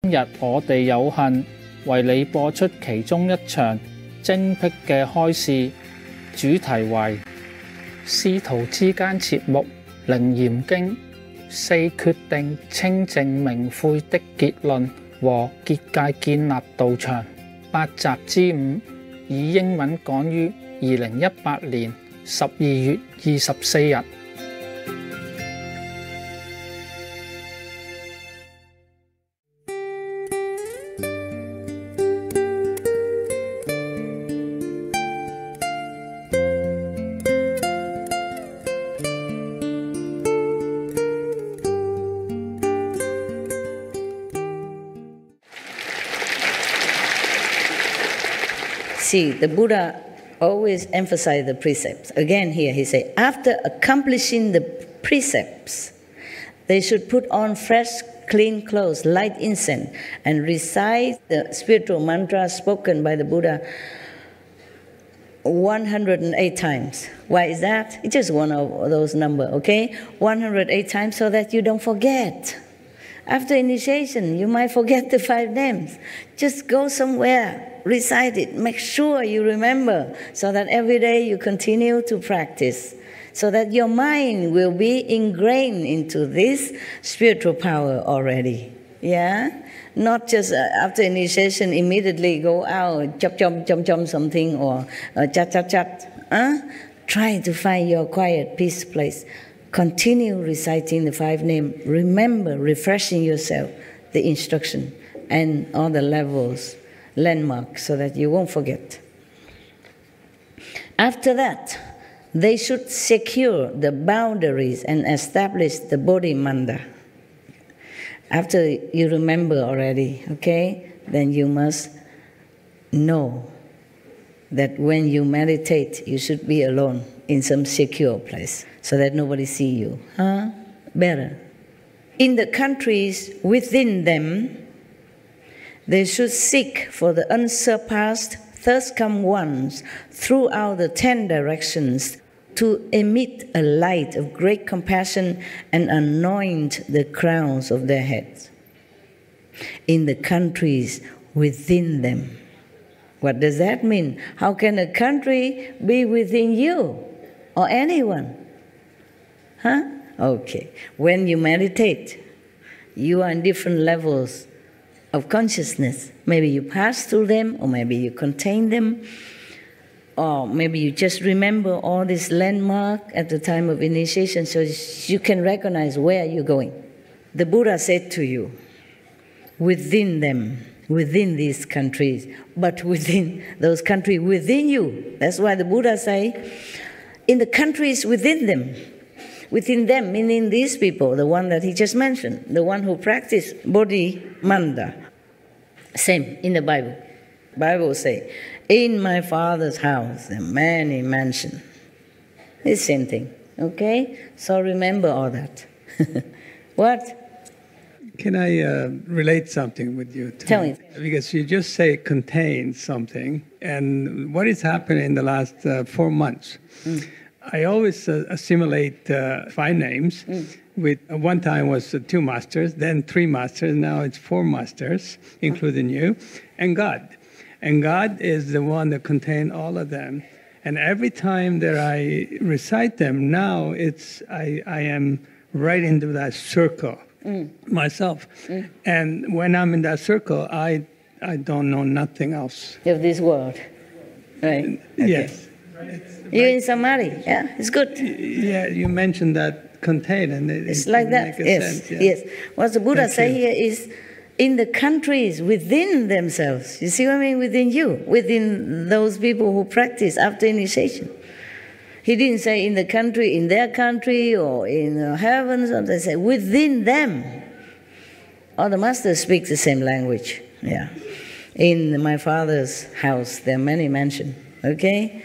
今日我哋有幸為你播出其中一場精辟嘅開示，主題為師徒之間節目《楞嚴經》4決定清淨明悔的結論和結界建立道場8集之5，以英文講於2018年12月24日。See, the Buddha always emphasized the precepts. Again here he said, after accomplishing the precepts, they should put on fresh, clean clothes, light incense, and recite the spiritual mantra spoken by the Buddha 108 times. Why is that? It's just one of those numbers, okay? 108 times so that you don't forget. After initiation, you might forget the 5 names. Just go somewhere, recite it, make sure you remember, so that every day you continue to practice, so that your mind will be ingrained into this spiritual power already. Yeah? Not just after initiation, immediately go out, chop something, or chat. Try to find your quiet, peace place. Continue reciting the 5 names. Remember, refreshing yourself, the instruction, and all the levels, landmarks, so that you won't forget. After that, they should secure the boundaries and establish the bodhi manda. After you remember already, okay, then you must know that when you meditate, you should be alone in some secure place so that nobody see you. Better. In the countries within them, they should seek for the unsurpassed thirst-come ones throughout the 10 directions to emit a light of great compassion and anoint the crowns of their heads. In the countries within them. What does that mean? How can a country be within you or anyone? Okay. When you meditate, you are in different levels of consciousness. Maybe you pass through them, or maybe you contain them, or maybe you just remember all this landmark at the time of initiation so you can recognize where you're going. The Buddha said to you, within them, within these countries, but within those countries within you. That's why the Buddha say, in the countries within them meaning these people, the one that he just mentioned, the one who practice bodhi manda. Same in the Bible. Bible say, in my Father's house there are many mansions. It's the same thing, okay? So remember all that. What? Can I relate something with you? Tell me. Because you just say contain something, and what has happened in the last 4 months? I always assimilate 5 names. With one time was 2 masters, then 3 masters, now it's 4 masters, including you, and God. And God is the one that contains all of them. And every time that I recite them, now I am right into that circle. Myself. And when I'm in that circle, I don't know nothing else. Of this world, right? Okay. Yes. You're in samadhi, yeah? It's good. Yeah, you mentioned that contain, and it's like that. Yes, sense, yeah. Yes. What the Buddha say here is, in the countries within themselves. You see what I mean? Within you, within those people who practice after initiation. He didn't say in the country, in their country, or in heaven, something. He said within them. All the masters speak the same language. Yeah. In my Father's house, there are many mansions. Okay?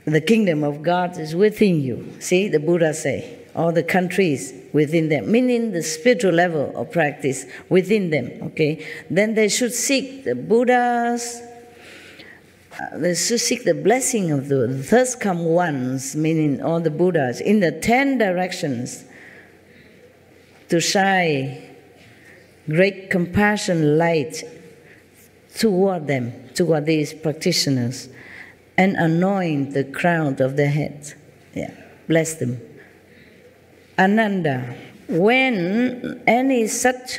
The kingdom of God is within you. See, the Buddha say, all the countries within them, meaning the spiritual level of practice within them. Okay? Then they should seek the Buddhas. They should seek the blessing of the thirst-come ones, meaning all the Buddhas, in the 10 directions to shine great compassion light toward them, toward these practitioners, and anoint the crown of their heads. Yeah, bless them. Ananda, when any such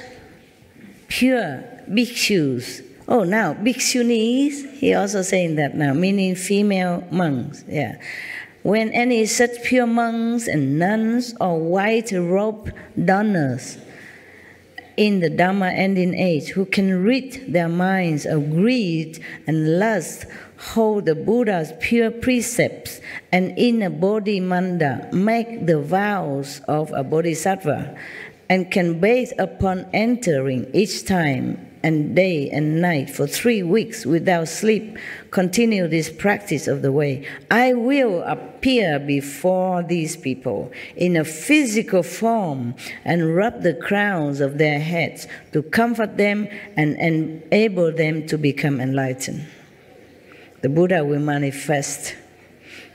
pure bhikshus, now bhikshunis, he also saying that now, meaning female monks, yeah. When any such pure monks and nuns or white-robed donors in the Dhamma ending age who can rid their minds of greed and lust, hold the Buddha's pure precepts, and in a bodhimanda make the vows of a bodhisattva, and can bathe upon entering each time and day and night for 3 weeks without sleep, continue this practice of the way, I will appear before these people in a physical form and rub the crowns of their heads to comfort them and enable them to become enlightened. The Buddha will manifest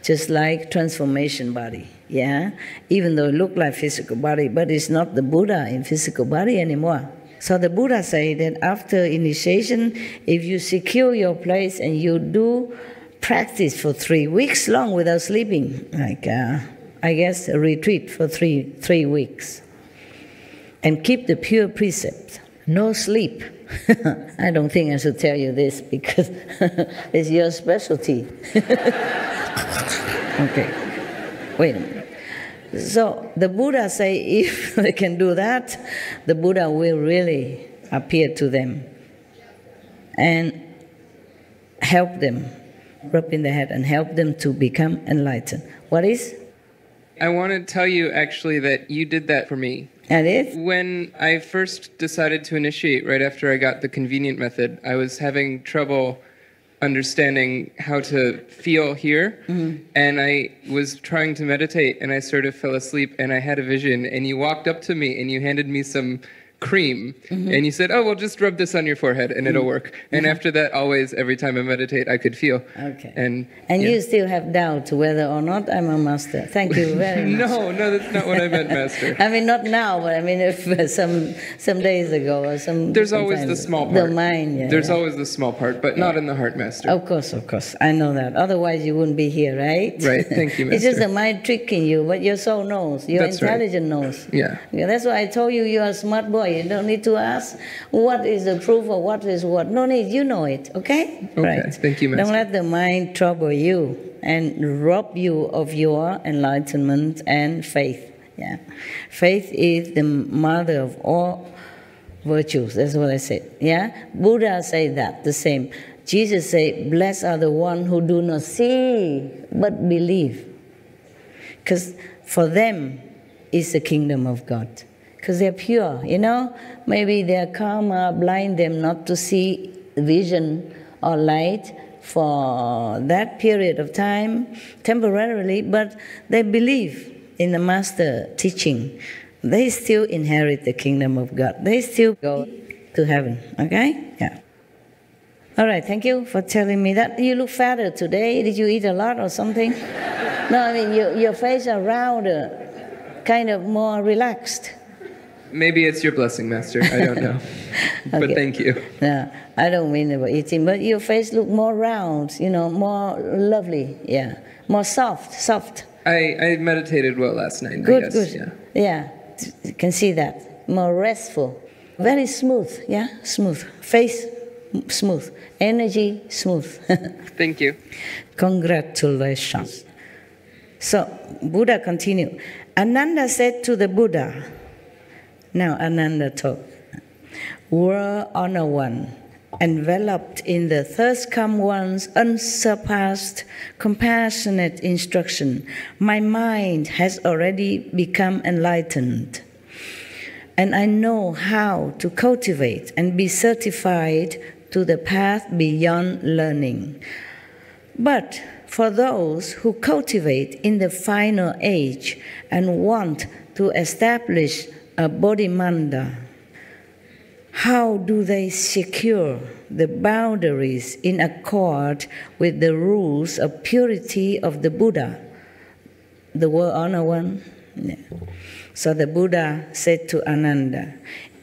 just like transformation body, yeah? Even though it looks like physical body, but it's not the Buddha in physical body anymore. So the Buddha say that after initiation, if you secure your place and you do practice for 3 weeks long without sleeping, like I guess a retreat for three weeks, and keep the pure precepts, no sleep. I don't think I should tell you this because it's your specialty. Okay, wait a minute. So the Buddha say if they can do that, the Buddha will really appear to them and help them, rub in the head and help them to become enlightened. What is? I want to tell you actually that you did that for me. And it? When I first decided to initiate, right after I got the convenient method, I was having trouble understanding how to feel here, and I was trying to meditate, and I sort of fell asleep, and I had a vision, and you walked up to me, and you handed me some cream, and you said, oh, well, just rub this on your forehead, and it'll work. And after that, always, every time I meditate, I could feel. Okay. And yeah. You still have doubt whether or not I'm a master. Thank you very much. No, that's not what I meant, Master. I mean, not now, but I mean, if some days ago or some. There's always the small part. The mind, yeah. There's always the small part, but not in the heart, Master. Of course. I know that. Otherwise, you wouldn't be here, right? Right. Thank you, Master. It's just the mind tricking you, but your soul knows. Your intelligence knows. Yeah. That's why I told you you're a smart boy. You don't need to ask what is the proof or what is what. No need. You know it. Okay. Right. Thank you, Master. Don't let the mind trouble you and rob you of your enlightenment and faith. Yeah. Faith is the mother of all virtues. That's what I said. Yeah. Buddha said that the same. Jesus said, blessed are the ones who do not see but believe. Because for them is the kingdom of God. Because they're pure, Maybe their karma blind them not to see vision or light for that period of time, temporarily, but they believe in the master teaching. They still inherit the kingdom of God. They still go to heaven, okay? Yeah. All right, thank you for telling me that. You look fatter today. Did you eat a lot or something? No, I mean, your face are rounder, kind of more relaxed. Maybe it's your blessing, Master. I don't know. Okay. But thank you. No, I don't mean about eating, but your face look more round, more lovely, yeah. More soft. I meditated well last night, good, I guess. Good. Yeah, you can see that. More restful. Very smooth, yeah? Smooth. Face, smooth. Energy, smooth. Thank you. Congratulations. So, Buddha continued. Ananda said to the Buddha, now Ananda talk, World Honor One, enveloped in the thirst come one's unsurpassed, compassionate instruction, my mind has already become enlightened, and I know how to cultivate and be certified to the path beyond learning. But for those who cultivate in the final age and want to establish a bodhimanda, how do they secure the boundaries in accord with the rules of purity of the Buddha, the World Honor One? Yeah. So the Buddha said to Ananda,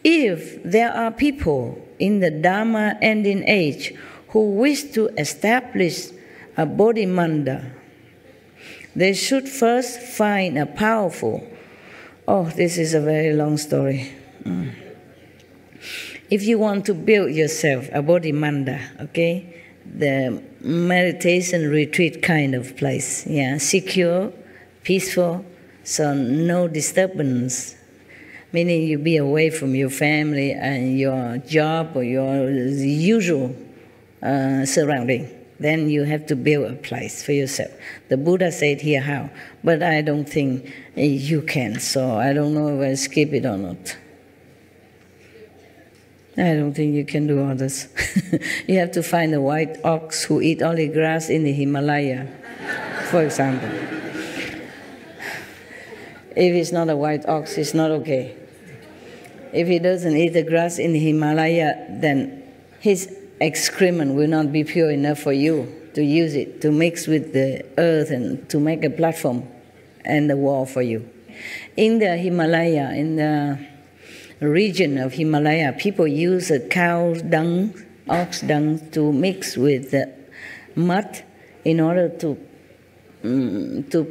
If there are people in the Dharma ending age who wish to establish a Bodhimanda, they should first find a powerful... Oh, this is a very long story. If you want to build yourself a Bodhimanda, okay, the meditation retreat kind of place, yeah, secure, peaceful, so no disturbance, meaning you be away from your family and your job or your usual surrounding. Then you have to build a place for yourself. The Buddha said here how, but I don't think you can, so I don't know if I skip it or not. I don't think you can do all this. You have to find a white ox who eat only grass in the Himalaya, for example. If it's not a white ox, it's not okay. If he doesn't eat the grass in the Himalaya, then his excrement will not be pure enough for you to use it, to mix with the earth and to make a platform and the wall for you. In the Himalaya, in the region of Himalaya, people use cow dung, ox dung, to mix with the mud in order to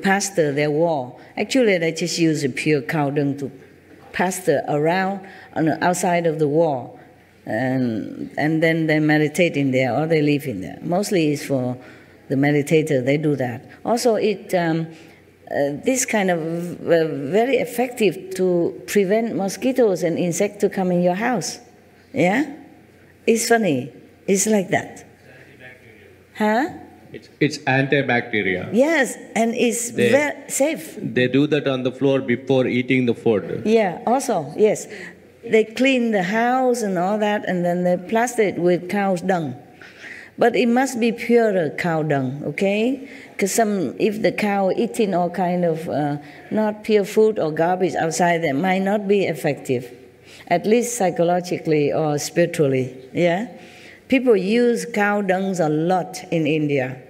pasture their wall. Actually, they just use a pure cow dung to pasture around on the outside of the wall. And then they meditate in there or they live in there. Mostly it's for the meditator, they do that. Also, this kind of very effective to prevent mosquitoes and insects to come in your house. Yeah? It's funny. It's like that. Huh? It's antibacterial. Yes, and it's very safe. They do that on the floor before eating the food. Yeah, also, yes. They clean the house and all that, and then they plaster it with cow's dung. But it must be pure cow dung, okay? Because if the cow eating all kind of not pure food or garbage outside, that might not be effective, at least psychologically or spiritually, yeah? People use cow dung a lot in India.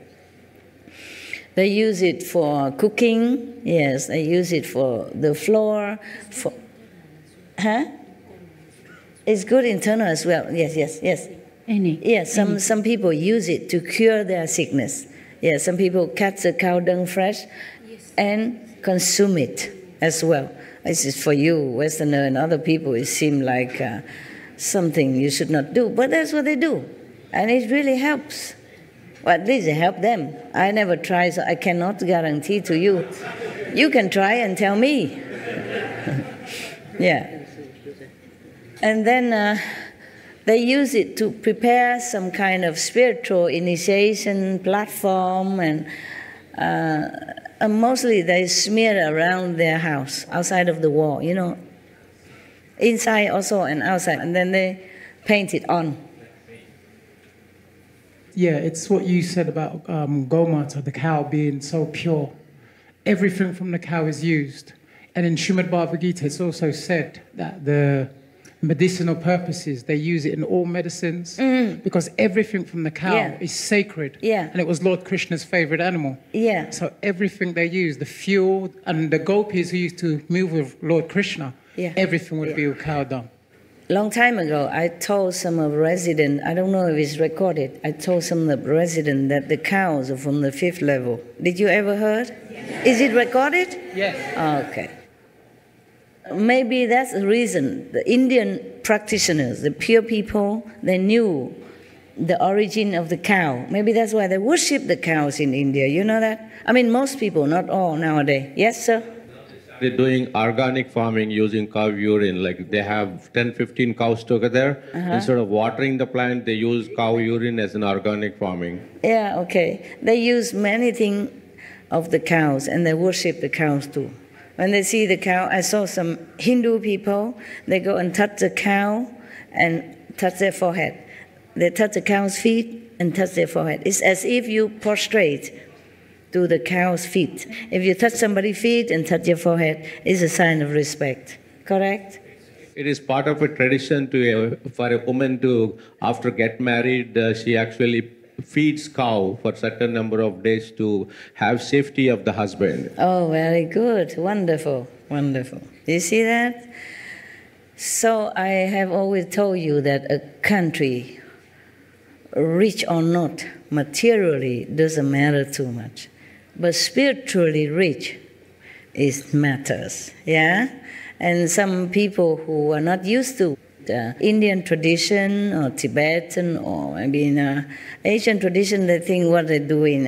They use it for cooking, yes, they use it for the floor, for... Huh? It's good internal as well. Yes. Yes, some people use it to cure their sickness. Yes, some people catch the cow dung fresh and consume it as well. This is for you, Westerner, and other people. It seems like something you should not do, but that's what they do, and it really helps. Well, at least it helps them. I never tried, so I cannot guarantee to you. You can try and tell me. Yeah. And then they use it to prepare some kind of spiritual initiation platform, and mostly they smear around their house, outside of the wall, you know, inside also and outside, and then they paint it on. Yeah, it's what you said about Gomata, the cow being so pure. Everything from the cow is used. And in Srimad Bhagavad Gita, it's also said that the medicinal purposes, they use it in all medicines because everything from the cow is sacred. Yeah. And it was Lord Krishna's favorite animal. Yeah. So everything they use, the fuel, and the gopis who used to move with Lord Krishna, everything would be with cow dung. Long time ago, I told some of the residents, I don't know if it's recorded, I told some of the residents that the cows are from the 5th level. Did you ever heard? Yes. Is it recorded? Yes. Okay. Maybe that's the reason. The Indian practitioners, the pure people, they knew the origin of the cow. Maybe that's why they worship the cows in India. You know that? I mean, most people, not all nowadays. Yes, sir? They're doing organic farming using cow urine. Like they have 10, 15 cows together. Instead of watering the plant, they use cow urine as an organic farming. Yeah, okay. They use many things of the cows, and they worship the cows too. When they see the cow, I saw some Hindu people, they go and touch the cow and touch their forehead. They touch the cow's feet and touch their forehead. It's as if you prostrate to the cow's feet. If you touch somebody's feet and touch your forehead, it's a sign of respect. Correct? It is part of a tradition for a woman to, after get married, she actually feeds cow for a certain number of days to have safety of the husband. Oh, very good. Wonderful. Wonderful. You see that? So I have always told you that a country, rich or not, materially doesn't matter too much. But spiritually rich, it matters, yeah? And some people who are not used to the Indian tradition or Tibetan or maybe in Asian tradition, they think what they're doing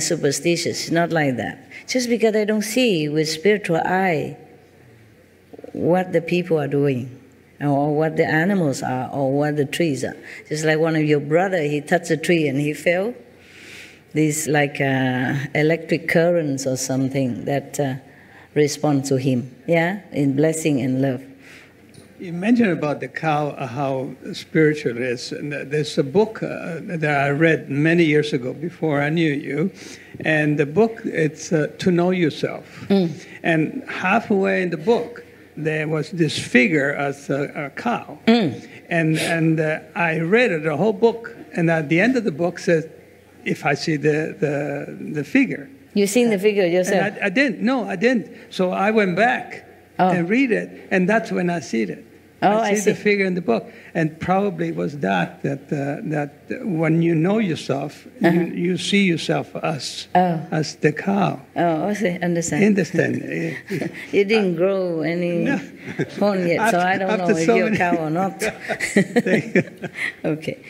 superstitious. It's not like that. Just because they don't see with spiritual eye what the people are doing, or what the animals are, or what the trees are. Just like one of your brother, he touched a tree and he fell. These like electric currents or something that respond to him, yeah, in blessing and love. You mentioned about the cow, how spiritual it is. And there's a book that I read many years ago before I knew you. And the book, it's To Know Yourself. And halfway in the book, there was this figure as a cow. And I read it, the whole book. And at the end of the book says, if I see the figure. You seen the figure yourself? And I didn't. No, I didn't. So I went back and read it, and that's when I see it. I see the figure in the book, and probably it was that when you know yourself, you see yourself as the cow. Oh, I see. Understand. You didn't grow any horn yet, so I don't know if you're a cow or not. Okay.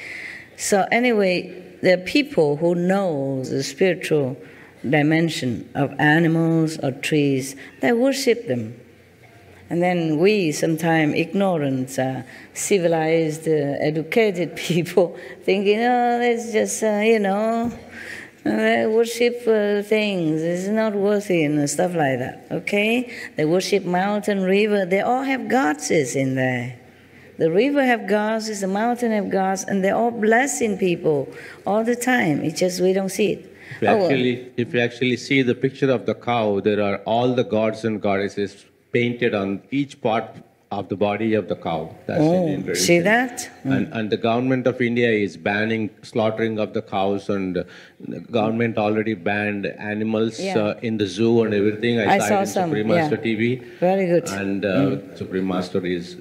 So anyway, there are people who know the spiritual dimension of animals or trees, they worship them. And then we, sometimes ignorant, civilized, educated people, thinking, oh, that's just, they worship things, it's not worthy and stuff like that, okay? They worship mountain, river, they all have goddesses in there. The river have gods, the mountain have gods, and they're all blessing people all the time. It's just we don't see it. If you actually see the picture of the cow, there are all the gods and goddesses painted on each part of the body of the cow. That's Indian tradition. See that? And the government of India is banning slaughtering of the cows, and the government already banned animals in the zoo and everything. I saw it in Supreme Master TV. Very good. And Supreme Master is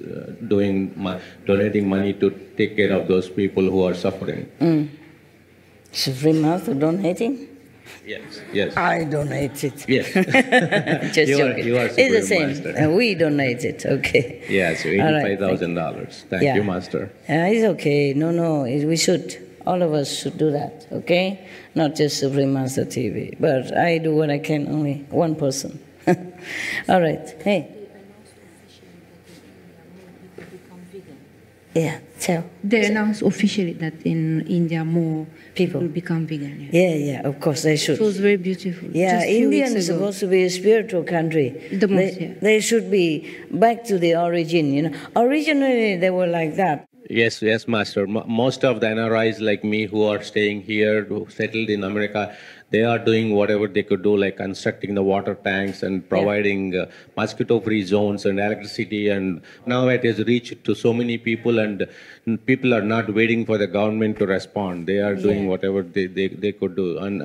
donating money to take care of those people who are suffering. Supreme Master donating? Yes. I donate it. Yes. Just joking. You are it's the same. Master. We donate it. Okay. Yes, $85,000. Thank you, Master. It's okay. No. We should. All of us should do that. Okay? Not just Supreme Master TV. But I do what I can, only one person. All right. Hey. Yeah, tell. They announced officially that in India more people become vegan. Yeah, of course they should. So it was very beautiful. Yeah, India is supposed to be a spiritual country. They should be back to the origin, Originally they were like that. Yes, Master. Most of the NRIs like me who are staying here, who settled in America, they are doing whatever they could do, like constructing the water tanks and providing mosquito-free zones and electricity. And now it has reached to so many people, and people are not waiting for the government to respond. They are doing whatever they could do. And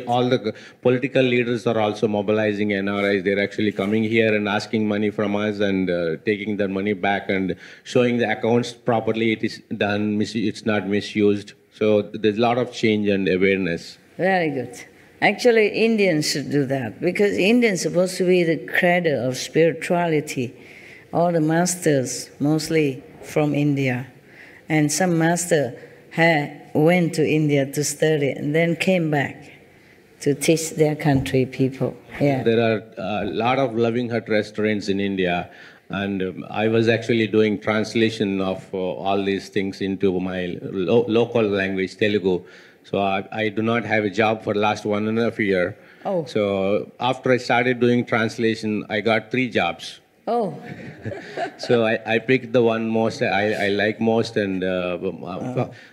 all the political leaders are also mobilizing NRIs. They're actually coming here and asking money from us and taking their money back and showing the accounts properly. It is done, it's not misused. So there's a lot of change and awareness. Very good. Actually, Indians should do that, because Indians are supposed to be the cradle of spirituality. All the masters, mostly from India. And some master went to India to study and then came back to teach their country people. Yeah. There are a lot of Loving Hut restaurants in India. And I was actually doing translation of all these things into my local language, Telugu. So I do not have a job for the last 1.5 years. Oh. So after I started doing translation, I got 3 jobs. Oh. So I picked the one most I like most, and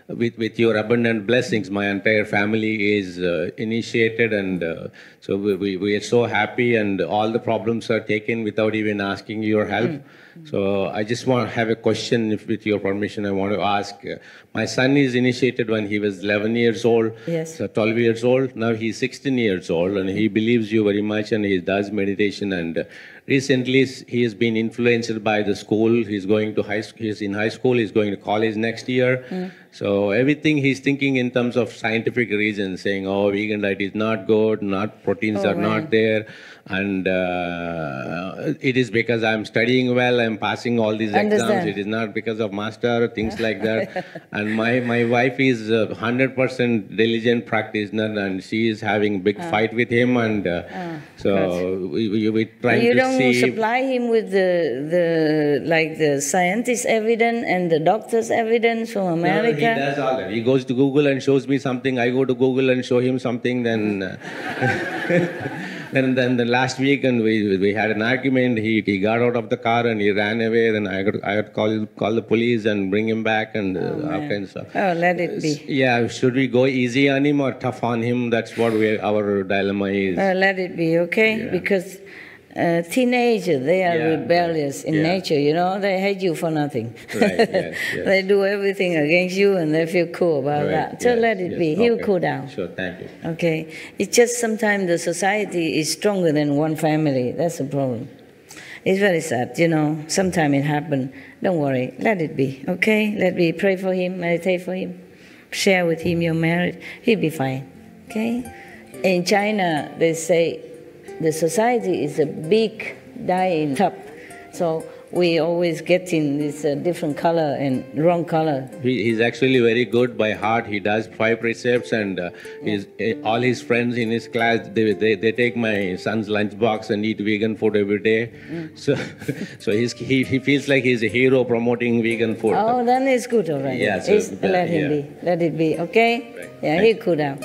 with your abundant blessings, my entire family is initiated, and so we are so happy, and all the problems are taken without even asking your help. So I just want to have a question, if with your permission, I want to ask. My son is initiated when he was 11 years old, yes. So 12 years old. Now he's 16 years old, and he believes you very much, and he does meditation. And recently he has been influenced by the school. He's going to he's in high school, he's going to college next year. So everything he's thinking in terms of scientific reasons, saying, oh, vegan diet is not good, proteins are not there, and it is because I'm studying well, I'm passing all these exams, it is not because of master, things like that. And my wife is 100% diligent practitioner, and she is having big fight with him, and so we trying to see. You don't supply him with the scientist evidence and the doctor's evidence from America? No, he does all that. He goes to Google and shows me something. I go to Google and show him something. Then, then the last week, and we had an argument. He got out of the car and he ran away. Then I got to call the police and bring him back and all kinds of stuff. Oh, let it be. Yeah, should we go easy on him or tough on him? That's what our dilemma is. Let it be, okay? Yeah. Because teenagers, they are rebellious in nature, you know. They hate you for nothing. Right, yes. They do everything against you and they feel cool about that. So let it be. He'll cool down. Sure, thank you. Okay. It's just sometimes the society is stronger than one family. That's the problem. It's very sad, you know. Sometimes it happens. Don't worry. Let it be, okay? Let me pray for him, meditate for him, share with him your merit. He'll be fine, okay? In China, they say, the society is a big dyeing tub, so we always get in this different color and wrong color. He's actually very good by heart. He does 5 precepts, and all his friends in his class, they take my son's lunchbox and eat vegan food every day. So he feels like he's a hero promoting vegan food. Oh, then it's good already. Yeah, Let it be, okay? Right. Yeah, he'll cool down.